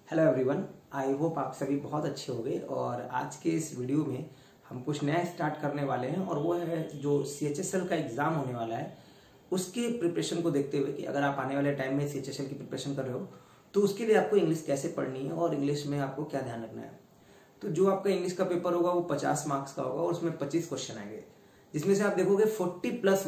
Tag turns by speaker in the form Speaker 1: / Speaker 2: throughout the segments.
Speaker 1: Hello everyone, I hope आप सभी बहुत अच्छे होंगे। और आज के इस वीडियो में हम कुछ नया स्टार्ट करने वाले हैं और वो है जो CHSL का एग्ज़ाम होने वाला है उसके प्रिपरेशन को देखते हुए कि अगर आप आने वाले टाइम में CHSL की प्रिपरेशन कर रहे हो तो उसके लिए आपको इंग्लिश कैसे पढ़नी है और इंग्लिश में आपको क्या ध्यान रखना है। तो जो आपका इंग्लिश का पेपर होगा वो 50 मार्क्स का होगा और उसमें 25 क्वेश्चन आएंगे, जिसमें से आप देखोगे 40 प्लस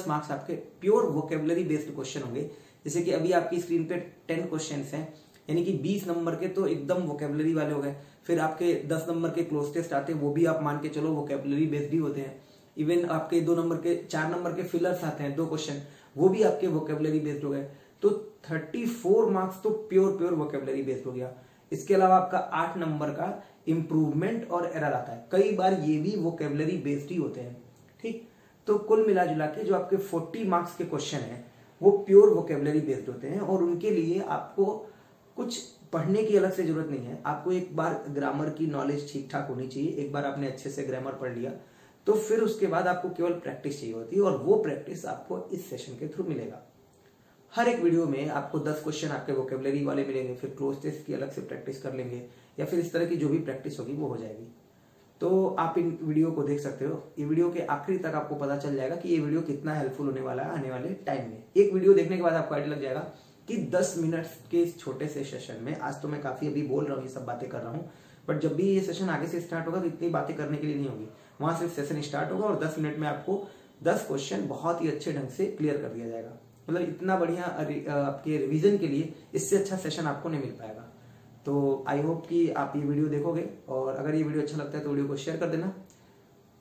Speaker 1: मार्क्स आपके प्योर वोकेबलरी बेस्ड क्वेश्चन होंगे। जैसे कि अभी आपकी स्क्रीन पे 10 क्वेश्चन हैं, यानी कि 20 नंबर के तो एकदम वोकेबलरी वाले हो गए। फिर आपके 10 नंबर के क्लोज टेस्ट आते हैं, वो भी आप मान के चलो वोकेबलरी बेस्ड ही होते हैं। इवन आपके 4 नंबर के फिलर्स आते हैं 2 क्वेश्चन, वो भी आपके वोकेबलरी बेस्ड हो गए। तो 34 मार्क्स तो प्योर वोकेबलरी बेस्ड हो गया। इसके अलावा आपका 8 नंबर का इंप्रूवमेंट और एरर आता है, कई बार ये भी वोकेबलरी बेस्ड ही होते हैं। ठीक, तो कुल मिला जुला के जो आपके 40 मार्क्स के क्वेश्चन हैं वो प्योर वोकेबलरी बेस्ड होते हैं और उनके लिए आपको कुछ पढ़ने की अलग से जरूरत नहीं है। आपको एक बार ग्रामर की नॉलेज ठीक ठाक होनी चाहिए। एक बार आपने अच्छे से ग्रामर पढ़ लिया तो फिर उसके बाद आपको केवल प्रैक्टिस चाहिए होती है और वो प्रैक्टिस आपको इस सेशन के थ्रू मिलेगा। हर एक वीडियो में आपको 10 क्वेश्चन आपके वोकेबलरी वाले मिलेंगे, फिर क्लोज टेस्ट की अलग से प्रैक्टिस कर लेंगे या फिर इस तरह की जो भी प्रैक्टिस होगी वो हो जाएगी। तो आप इन वीडियो को देख सकते हो। ये वीडियो के आखिरी तक आपको पता चल जाएगा कि ये वीडियो कितना हेल्पफुल होने वाला है आने वाले टाइम में। एक वीडियो देखने के बाद आपको आइडिया लग जाएगा कि 10 मिनट के इस छोटे से सेशन में, आज तो मैं काफी अभी बोल रहा हूँ, ये सब बातें कर रहा हूँ, बट जब भी ये सेशन आगे से स्टार्ट होगा तो इतनी बातें करने के लिए नहीं होगी। वहां सिर्फ सेशन स्टार्ट होगा और 10 मिनट में आपको 10 क्वेश्चन बहुत ही अच्छे ढंग से क्लियर कर दिया जाएगा। मतलब इतना बढ़िया आपके रिवीजन के लिए इससे अच्छा सेशन आपको नहीं मिल पाएगा। तो आई होप कि आप ये वीडियो देखोगे और अगर ये वीडियो अच्छा लगता है तो वीडियो को शेयर कर देना।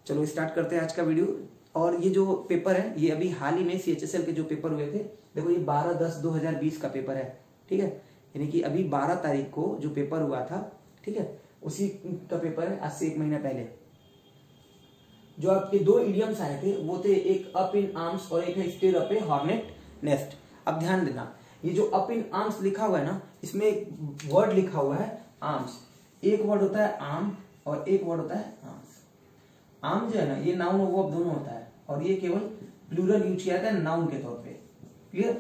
Speaker 1: चलो स्टार्ट करते हैं आज का वीडियो। और ये जो पेपर है ये अभी हाल ही में CHSL के जो पेपर हुए थे, देखो ये 12/10/2020 का पेपर है। ठीक है, यानी कि अभी 12 तारीख को जो पेपर हुआ था, ठीक है, उसी का पेपर है, आज से 1 महीना पहले। जो आपके 2 इडियम्स आए थे वो थे एक अप इन आर्म्स और एक है स्टिर अप ए हॉर्नेट नेस्ट। अब ध्यान देना, ये जो अप इन आर्म्स लिखा हुआ है ना, इसमें एक वर्ड लिखा हुआ है आर्म्स। एक वर्ड होता है आर्म और एक वर्ड होता है आर्म्स। आर्म जो है ना, ये नाउन और वर्ब दोनों होता है और ये केवल प्लूरल यूज किया जाता है नाउन के तौर पे। क्लियर?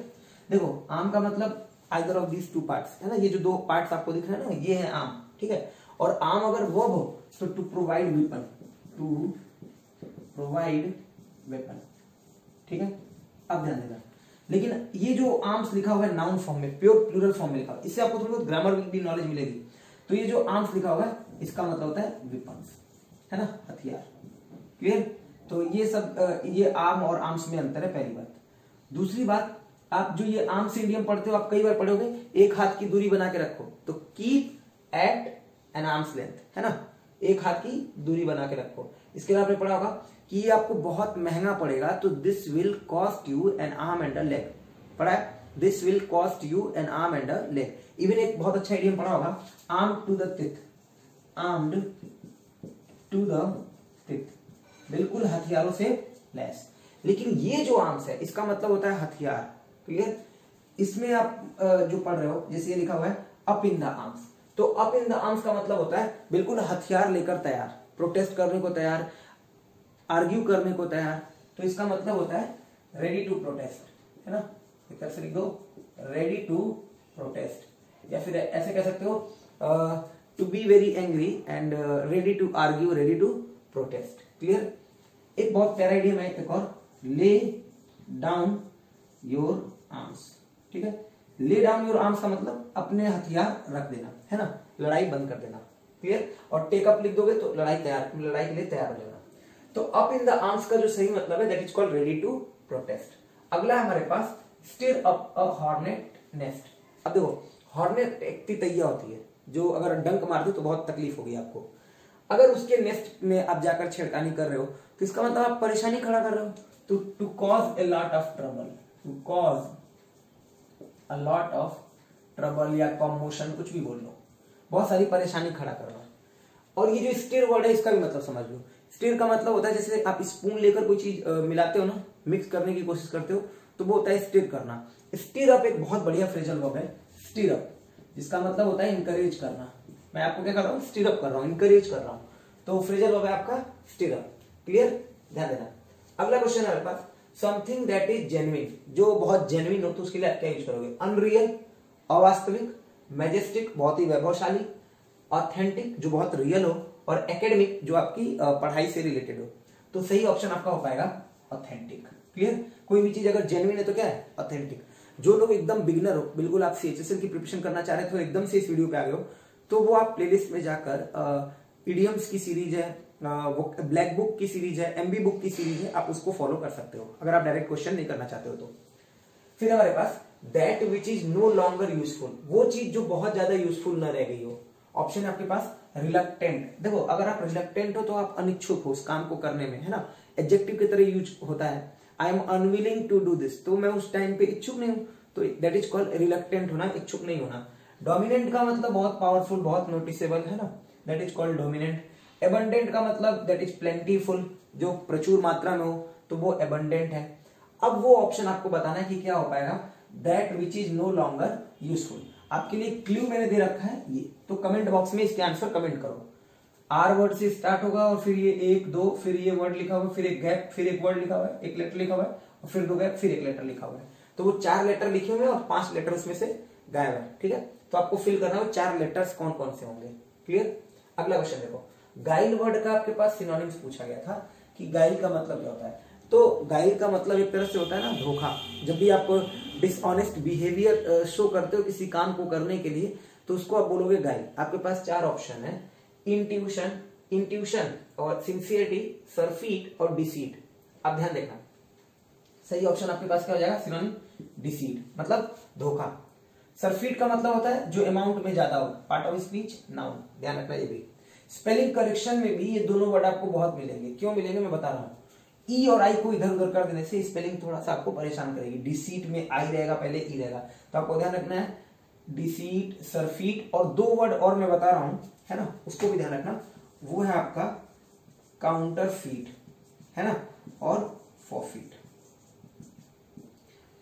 Speaker 1: देखो आर्म का मतलब आइदर ऑफ दीज 2 पार्ट्स है ना, ये जो 2 पार्ट्स आपको दिख रहे हैं ना, ये है आर्म। ठीक है, और आर्म अगर वर्ब हो तो to provide weapon, to provide weapon. ठीक है, अब ध्यान देना। लेकिन ये जो आर्म्स लिखा हुआ है नाउन फॉर्म में, प्योर प्लूरल फॉर्म में लिखा हुआ है, इससे आपको थोड़ी बहुत ग्रामर की नॉलेज मिलेगी। तो ये जो आर्म्स लिखा हुआ है इसका मतलब होता है वेपन्स, है ना, हथियार। क्लियर? तो ये सब ये आर्म और आर्म्स में अंतर है, पहली बात। दूसरी बात, आप जो ये आर्म से इडियम पढ़ते हो, आप कई बार पढ़ोगे एक हाथ की दूरी बना के रखो, तो keep at an arm's length, है ना, एक हाथ की दूरी बना के रखो। इसके बाद आपने पढ़ा होगा कि ये आपको बहुत महंगा पड़ेगा, तो this will cost you an arm and a leg. पढ़ा है, this will cost you an arm and a leg. Even एक बहुत अच्छा इडियम पढ़ा होगा, arm to the teeth, armed to the teeth, बिल्कुल हथियारों से लैस। लेकिन ये जो आर्म्स है इसका मतलब होता है हथियार। क्लियर? इसमें आप जो पढ़ रहे हो, जैसे ये लिखा हुआ है अप इन द आर्म्स, तो अप इन द आर्म्स का मतलब होता है बिल्कुल हथियार लेकर तैयार, प्रोटेस्ट करने को तैयार, आर्ग्यू करने को तैयार। तो इसका मतलब होता है रेडी टू प्रोटेस्ट, है ना, एक तरह से लिख दो रेडी टू प्रोटेस्ट, या फिर ऐसे कह सकते हो to be very angry and ready to argue, ready to protest. Clear? एक बहुत प्यारा आइडिया है एक और, ले डाउन योर आर्म्स। ठीक है, ले डाउन योर आर्म्स का मतलब अपने हथियार रख देना, है ना, लड़ाई बंद कर देना। क्लियर? और टेक अप लिख दोगे तो लड़ाई के लिए तैयार हो जाना। तो अप इन द आर्म्स का जो सही मतलब है that is called ready to protest. अगला है हमारे पास stir up a hornet nest. अब देखो, हॉर्नेट एक तितैया होती है जो अगर डंक मार दे तो बहुत तकलीफ होगी आपको। अगर उसके नेस्ट में आप जाकर छेड़खानी कर रहे हो तो इसका मतलब आप परेशानी खड़ा कर रहे हो। तो to cause a lot of trouble, to cause a lot of trouble या कॉमोशन, कुछ भी बोल लो, बहुत सारी परेशानी खड़ा कर रहा है। और ये जो स्टिर वर्ड है इसका भी मतलब समझ लो। स्टिर का मतलब होता है जैसे आप स्पून लेकर कोई चीज मिलाते हो ना, मिक्स करने की कोशिश करते हो, तो वो होता है स्टिर करना। स्टिर अप एक बहुत बढ़िया फ्रेजल वर्ब है, स्टिर अप, जिसका मतलब होता है इंकरेज करना। मैं आपको क्या कर रहा हूँ, स्टिर अप कर रहा हूँ, इंकरेज कर रहा हूँ, तो फ्रेजल वर्ब है आपका स्टिर अप। क्लियर? ध्यान देना। अगला क्वेश्चन है हमारे पास, समथिंग दैट इज जेन्युइन, जो बहुत जेन्युइन हो तो उसके लिए आप क्या यूज करोगे, अनरियल, अवास्तविक, मैजेस्टिक बहुत ही वैभवशाली, ऑथेंटिक जो बहुत रियल हो, और एकेडमिक जो आपकी पढ़ाई से रिलेटेड हो। तो सही ऑप्शन आपका हो पाएगा ऑथेंटिक। क्लियर? कोई भी चीज अगर जेन्युइन है तो क्या है? ऑथेंटिक। जो लोग एकदम बिगिनर हो, बिल्कुल आप सीएचएसएल की प्रिपरेशन करना चाह रहे थे, तो एकदम से इस वीडियो पे आ गए हो, तो वो आप प्लेलिस्ट में जाकर इडियम्स की सीरीज है, ब्लैक बुक की सीरीज है, एमबी बुक की सीरीज है, आप उसको फॉलो कर सकते हो अगर आप डायरेक्ट क्वेश्चन नहीं करना चाहते हो तो। फिर हमारे पास that which is no longer useful, वो चीज जो बहुत ज्यादा यूजफुल न रह गई हो। ऑप्शन है आपके पास रिलक्टेंट। देखो अगर आप रिलक्टेंट हो तो आप अनिच्छुक हो उस काम को करने में, है ना, एडजेक्टिव की तरह यूज होता है। I am unwilling to do this, तो मैं उस टाइम पे इच्छुक नहीं हूं, तो दैट इज कॉल्ड रिलक्टेंट होना, इच्छुक नहीं होना। डोमिनेंट का मतलब बहुत पावरफुल, बहुत नोटिसेबल, है ना, that is called dominant. Abundant का मतलब दैट इज प्लेंटीफुल, जो प्रचुर मात्रा में हो, तो वो एबंडेंट है। अब वो ऑप्शन आपको बताना है कि क्या हो पाएगा, that which is no longer useful. आपके लिए क्लू मैंने दे रखा है ये, तो कमेंट बॉक्स में इसके आंसर कमेंट करो। आर वर्ड से स्टार्ट होगा और फिर ये 1 2, फिर ये वर्ड लिखा हुआ है, फिर एक गैप, फिर एक वर्ड लिखा हुआ है, एक लेटर लिखा हुआ है, और फिर 2 गैप, फिर एक लेटर लिखा हुआ है। तो वो 4 लेटर लिखे हुए हैं और 5 लेटर उसमें से गायब है। ठीक है, तो आपको फिल करना है 4 लेटर्स कौन कौन से होंगे। क्लियर? अगला क्वेश्चन देखो, गाइल वर्ड का आपके पास सिनोनिम्स पूछा गया था कि गाइल का मतलब क्या होता है। तो गाइल का मतलब एक तरह से होता है ना धोखा। जब भी आप डिसऑनेस्ट बिहेवियर शो करते हो किसी काम को करने के लिए, तो उसको आप बोलोगे गाइल। आपके पास 4 ऑप्शन है, इंट्यूशन और सिंसियरिटी, सरफीट और डिसीट। आप ध्यान देखना, सही ऑप्शन आपके पास क्या हो जाएगा, सिनोनिम डिसीट, मतलब धोखा। सरफीट का मतलब होता है जो अमाउंट में ज्यादा हो, पार्ट ऑफ स्पीच, नाउन। ध्यान रखना ये भी। स्पेलिंग करेक्शन में भी ये दोनों वर्ड आपको बहुत मिलेंगे। क्यों मिलेंगे मैं बता रहा हूं। ई और आई को इधर उधर कर देने से स्पेलिंग थोड़ा सा आपको परेशान करेगी। डिसीट में आई रहेगा पहले, ई रहेगा, तो आपको ध्यान रखना है डिसीट, सरफीट, और 2 वर्ड और मैं बता रहा हूं, है ना, उसको भी ध्यान रखना। वो है आपका काउंटरफीट, है ना, और फॉरफीट।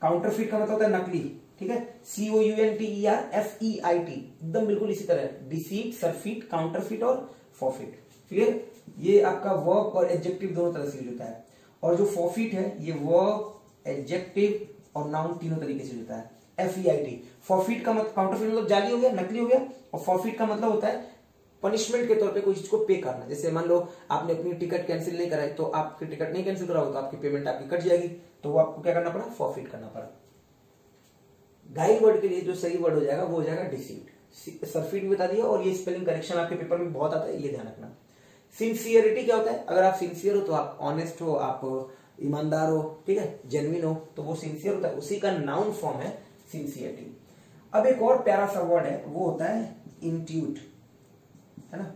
Speaker 1: काउंटरफीट का मतलब होता है नकली। ठीक है, COUNTERFEIT, एकदम बिल्कुल इसी तरह। डिसीट, सरफीट, काउंटरफीट और फॉरफीट। क्लियर? ये आपका वर्ब और एडजेक्टिव दोनों तरह से यूज होता है। और जो फॉरफीट है ये वर्ब, एडजेक्टिव और नाउन तीनों तरीके से होता है। FEIT। फॉरफीट का मतलब, काउंटरफीट मतलब जाली हो गया, नकली हो गया, और फॉरफीट का मतलब होता है पनिशमेंट के तौर पे कोई चीज को पे करना। जैसे मान लो आपने अपनी टिकट कैंसिल नहीं कराई, तो आपकी टिकट नहीं कैंसिल कराओ तो आपकी पेमेंट आपकी कट जाएगी, तो वो आपको क्या करना पड़ा, फॉरफीट करना पड़ा। गाइल वर्ड के लिए जो सही वर्ड हो जाएगा वो हो जाएगा डिसीट। सरफीट भी बता दिया, और ये स्पेलिंग करेक्शन आपके पेपर में बहुत आता है, ये ध्यान रखना। सिंसियरिटी क्या होता है, अगर आप सिंसियर हो तो आप ऑनेस्ट हो, आप ईमानदार हो, ठीक है, जेन्युइन हो, तो वो सिंसियर होता है, उसी का नाउन फॉर्म है सिंसियरिटी। अब एक और प्यारा सा वर्ड है, वो होता है इंट्यूट, है ना,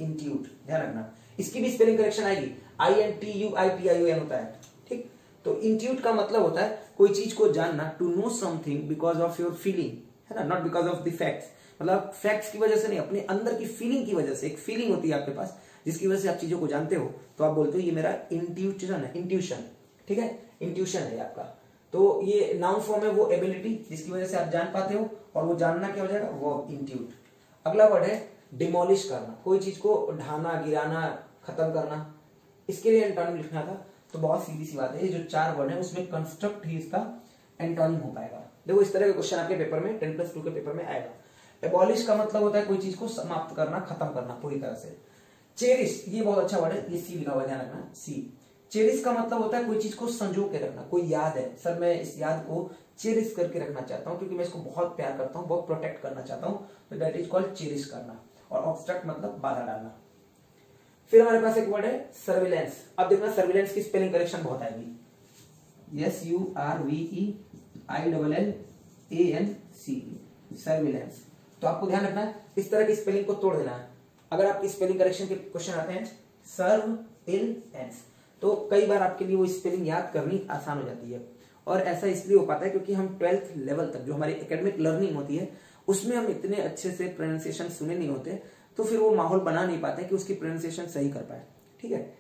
Speaker 1: इंट्यूट। ध्यान रखना, इसकी भी स्पेलिंग करेक्शन आएगी, INTUITION होता है। ठीक, तो इंट्यूट का मतलब होता है कोई चीज को जानना, to know something because of your feeling, है ना, not because of the facts. मतलब फैक्ट्स की वजह से नहीं, अपने अंदर की फीलिंग की वजह से। एक फीलिंग होती है आपके पास जिसकी वजह से आप चीजों को जानते हो, तो आप बोलते हो ये मेरा इंट्यूशन है, इंट्यूशन। ठीक है, इंट्यूशन है आपका। तो ये नाउन फॉर्म है, वो एबिलिटी जिसकी वजह से आप जान पाते हो, और वो जानना क्या हो जाएगा, वो इंट्यूट। अगला वर्ड है डिमोलिश करना, कोई चीज को ढाना, गिराना, खत्म करना। इसके लिए एंटोनिम लिखना था, तो बहुत सीधी सी बात है, ये जो 4 वर्ड है उसमें कंस्ट्रक्ट ही इसका एंटोनिम हो पाएगा। देखो इस तरह के क्वेश्चन आपके पेपर में 10+2 के पेपर में आएगा। एबॉलिश का मतलब होता है कोई चीज को समाप्त करना, खत्म करना पूरी तरह से। चेरिश, ये बहुत अच्छा वर्ड है, ये सी लिखा हुआ है, ध्यान रखना, सी। चेरिश का मतलब होता है कोई चीज को संजो के रखना, कोई याद है, सर मैं इस याद को चेरिश करके रखना चाहता हूं क्योंकि मैं इसको बहुत प्यार करता हूं, बहुत प्रोटेक्ट करना चाहता हूं, तो दैट इज कॉल्ड चेरिश करना। और ऑब्स्ट्रक्ट मतलब बाधा डालना। फिर हमारे पास एक वर्ड है सर्विलेंस। अब देखना सर्विलेंस की स्पेलिंग करेक्शन बहुत आएगी, SURVEILLANCE, सर्विलेंस। तो आपको ध्यान रखना है, इस तरह की स्पेलिंग को तोड़ देना है। अगर आपकी स्पेलिंग करेक्शन के क्वेश्चन आते हैं सर्विलेंस, तो कई बार आपके लिए वो स्पेलिंग याद करनी आसान हो जाती है। और ऐसा इसलिए हो पाता है क्योंकि हम 12th लेवल तक जो हमारी एकेडमिक लर्निंग होती है उसमें हम इतने अच्छे से प्रोनाउंसिएशन सुने नहीं होते, तो फिर वो माहौल बना नहीं पाते कि उसकी प्रोनाउंसिएशन सही कर पाए। ठीक है,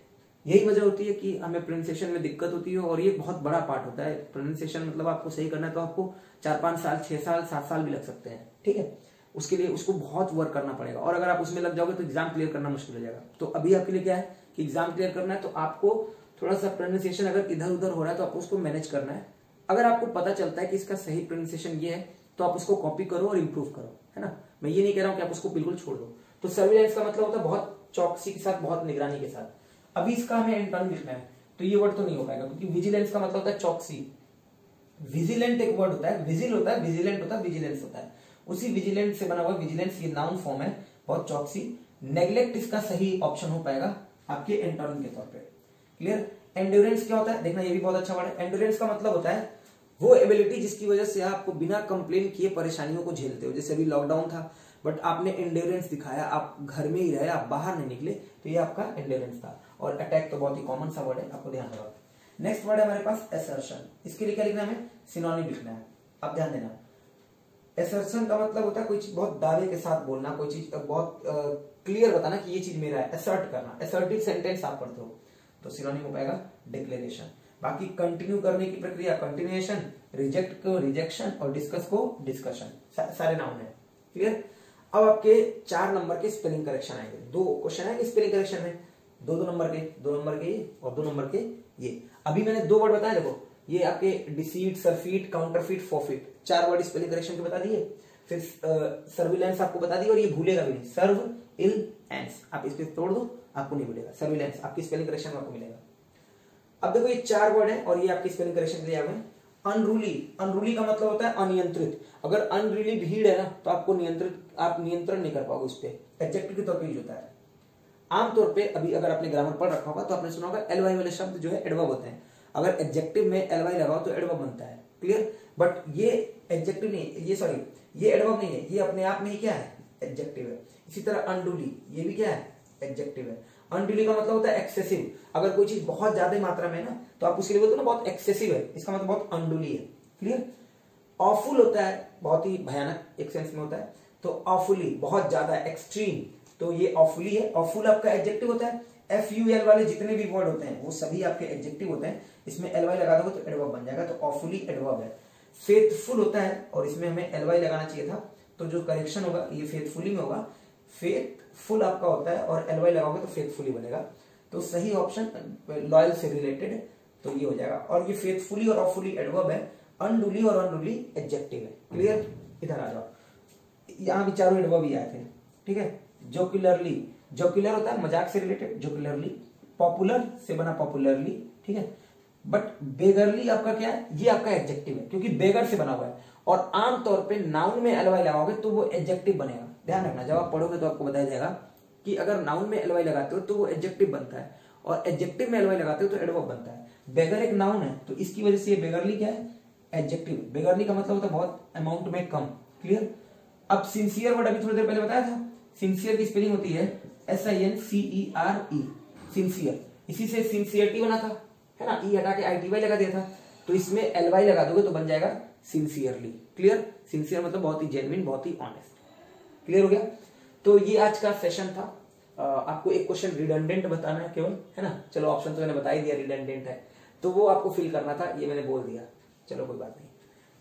Speaker 1: यही वजह होती है कि हमें प्रोनाउंसिएशन में दिक्कत होती है, और ये बहुत बड़ा पार्ट होता है। प्रोनाउंसिएशन मतलब आपको सही करना है तो आपको 4-5 साल, 6 साल, 7 साल भी लग सकते हैं। ठीक है, उसके लिए उसको बहुत वर्क करना पड़ेगा, और अगर आप उसमें लग जाओगे तो एग्जाम क्लियर करना मुश्किल हो जाएगा। तो अभी आपके लिए क्या है कि एग्जाम क्लियर करना है, तो आपको थोड़ा सा प्रोनाउंसिएशन अगर इधर उधर हो रहा है तो आपको उसको मैनेज करना है। अगर आपको पता चलता है कि इसका सही प्रोनाउंसिएशन ये है, तो आप उसको कॉपी करो और इंप्रूव करो, है ना। मैं ये नहीं कह रहा हूं कि आप उसको बिल्कुल छोड़ दो। तो सर्विलांस का मतलब होता है बहुत चौकसी के साथ, बहुत निगरानी के साथ। अभी इसका हमें इंटर्न लिखना है तो ये वर्ड तो नहीं हो पाएगा, क्योंकि विजिलेंस का मतलब होता है चौकसी। विजिलेंट एक वर्ड होता है, विजिल होता है, विजिलेंट होता है, विजिलेंस होता है। उसी विजिलेंट से बना हुआ विजिलेंस, ये नाउन फॉर्म है, बहुत चौकसी। नेग्लेक्ट इसका सही ऑप्शन हो पाएगा आपके एंटोनिम के तौर पे। क्लियर। एंड्योरेंस क्या होता है, देखना ये भी बहुत अच्छा वर्ड है। एंड्योरेंस का मतलब होता है वो एबिलिटी जिसकी वजह से आपको बिना कंप्लेन किए परेशानियों को झेलते हो। जैसे अभी लॉकडाउन था बट आपने एंड्योरेंस दिखाया, आप घर में ही रहे, आप बाहर नहीं निकले, तो ये आपका एंड्योरेंस था। और अटैक तो बहुत ही कॉमन सा वर्ड है, आपको ध्यान रखना। नेक्स्ट वर्ड है हमारे पास एसर्शन। इसके लिए क्या लिखना है, हमें सिनोनिम लिखना है। अब ध्यान देना, एसर्शन का मतलब होता है कोई चीज बहुत दावे के साथ बोलना, कोई चीज बहुत क्लियर बताना कि ये चीज मेरा है, असर्ट करना। असर्टिव सेंटेंस आप पढ़ते हो तो सिनोनिम हो पाएगा डिक्लेरेशन। बाकी कंटिन्यू करने की प्रक्रिया कंटिन्यूएशन, रिजेक्ट को रिजेक्शन और डिस्कस को डिस्कशन, सारे नाउन है। क्लियर। अब आपके 4 नंबर के स्पेलिंग करेक्शन आएंगे। 2 क्वेश्चन है स्पेलिंग करेक्शन में, 2 नंबर के, 2 नंबर के ये और 2 नंबर के ये। अभी मैंने 2 वर्ड बताए, देखो ये आपके deceit, surfeit, counterfeit, forfeit, 4 word spelling correction के बता दिए। फिर सर्विलेंस आपको बता दिया, और ये भूलेगा भी नहीं, सर्व इल एंस, आप इस पे तोड़ दो आपको नहीं भूलेगा। सर्विलेंस आपकी स्पेलिंग करेक्शन में आपको मिलेगा। अब देखो ये 4 वर्ड है और ये आपकी स्पेलिंग करेक्शन के लिए आ गए। अनरूली, अनरूली का मतलब होता है अनियंत्रित। अगर अनरूली भीड़ है ना तो आपको आप नियंत्रण नहीं कर पाओगे उस पर, एडजेक्टिव के तौर पर यूज होता है। आमतौर पे अभी अगर आपने ग्रामर पढ़ रखा होगा तो आपने सुना होगा एलवाई वाले शब्द जो है एडवर्ब होते हैं। अगर एडजेक्टिव में एलवाई लगाओ तो एडवर्ब बनता है। क्लियर। बट ये एडजेक्टिव नहीं, ये एडवर्ब नहीं है, ये अपने आप में ही क्या है, एडजेक्टिव है। इसी तरह अनडूली, ये भी क्या है, एडजेक्टिव है। अनडूली का मतलब होता है एक्सेसिव। अगर कोई चीज बहुत ज्यादा मात्रा में ना तो आप उसके लिए बोलते हो ना बहुत एक्सेसिव है, इसका मतलब बहुत अनडूली है। क्लियर। ऑफुल होता है बहुत ही भयानक एक सेंस में होता है, तो ऑफुली बहुत ज्यादा, एक्सट्रीम, तो ये ऑफुली है। ऑफुल आपका एडजेक्टिव होता है। FUL वाले जितने भी वर्ड होते हैं वो सभी आपके एडजेक्टिव होते हैं। इसमें LY लगा दोगे तो एडवर्ब बन जाएगा, तो ऑफुली एडवर्ब है। फेथफुल होता है और इसमें हमें LY लगाना चाहिए था, तो जो करेक्शन होगा ये फेथफुली में होगा। फेथफुल आपका होता है और LY लगाओगे तो फेथफुली बनेगा। तो सही ऑप्शन लॉयल से रिलेटेड तो ये हो जाएगा। और ये फेथफुली और ऑफुली एडवर्ब है, अनडूली और अनडूली एडजेक्टिव है। क्लियर। इधर आ जाओ, यहाँ भी चारों एडवर्ब ही आए थे। ठीक है। जोक्युलरली, जोक्युलर होता है मजाक से रिलेटेड, जोक्युलरली। पॉपुलर से बना पॉपुलरली। ठीक है। बट बेगरली आपका क्या है, ये आपका एडजेक्टिव है क्योंकि बेगर से बना हुआ है। और आमतौर पे नाउन में LY लगाओगे तो वो एडजेक्टिव बनेगा। ध्यान रखना, जब आप पढ़ोगे तो आपको बताया जाएगा कि अगर नाउन में LY लगाते हो तो वो एडजेक्टिव बनता है, और एडजेक्टिव में LY लगाते हो तो एडवर्ब बनता है। बेगर एक नाउन है तो इसकी वजह से ये बेगरली क्या है, एडजेक्टिव। बेगरली का मतलब होता है बहुत अमाउंट में कम। क्लियर। अब सिंसियर वर्ड अभी थोड़ी देर पहले बताया था, सिंसियर की स्पेलिंग होती है SINCERE, सिंसियर। इसी से सिंसियरिटी बना था, है ना, ई हटा के ITY लगा दिया था, तो इसमें LY लगा दोगे तो बन जाएगा सिंसियरली। क्लियर। सिंसियर मतलब बहुत ही जेन्युइन, बहुत ही ऑनेस्ट। क्लियर हो गया। तो ये आज का सेशन था। आपको एक क्वेश्चन रिडंडेंट बताना है केवल, है ना। चलो ऑप्शन तो मैंने बता ही दिया, रिडंडेंट है तो वो आपको फिल करना था, ये मैंने बोल दिया, चलो कोई बात नहीं।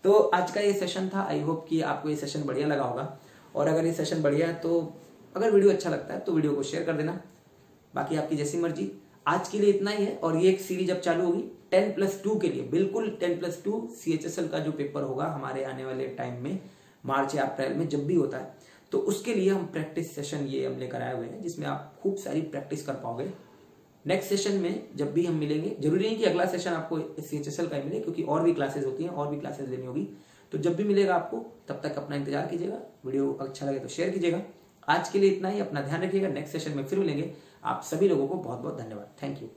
Speaker 1: तो आज का ये सेशन था। आई होप कि आपको ये सेशन बढ़िया लगा होगा, और अगर ये सेशन बढ़िया है तो अगर वीडियो अच्छा लगता है तो वीडियो को शेयर कर देना। बाकी आपकी जैसी मर्जी। आज के लिए इतना ही है, और ये एक सीरीज अब चालू होगी 10+2 के लिए, बिल्कुल 10+2 CHSL का जो पेपर होगा हमारे आने वाले टाइम में, मार्च या अप्रैल में जब भी होता है, तो उसके लिए हम प्रैक्टिस सेशन ये हम लेकर आए हुए हैं, जिसमें आप खूब सारी प्रैक्टिस कर पाओगे। नेक्स्ट सेशन में जब भी हम मिलेंगे, जरूरी नहीं कि अगला सेशन आपको CHSL का ही मिले, क्योंकि और भी क्लासेस होती हैं, और भी क्लासेस लेनी होगी, तो जब भी मिलेगा आपको तब तक अपना इंतजार कीजिएगा। वीडियो अच्छा लगे तो शेयर कीजिएगा। आज के लिए इतना ही, अपना ध्यान रखिएगा। नेक्स्ट सेशन में फिर मिलेंगे। आप सभी लोगों को बहुत बहुत धन्यवाद। Thank you.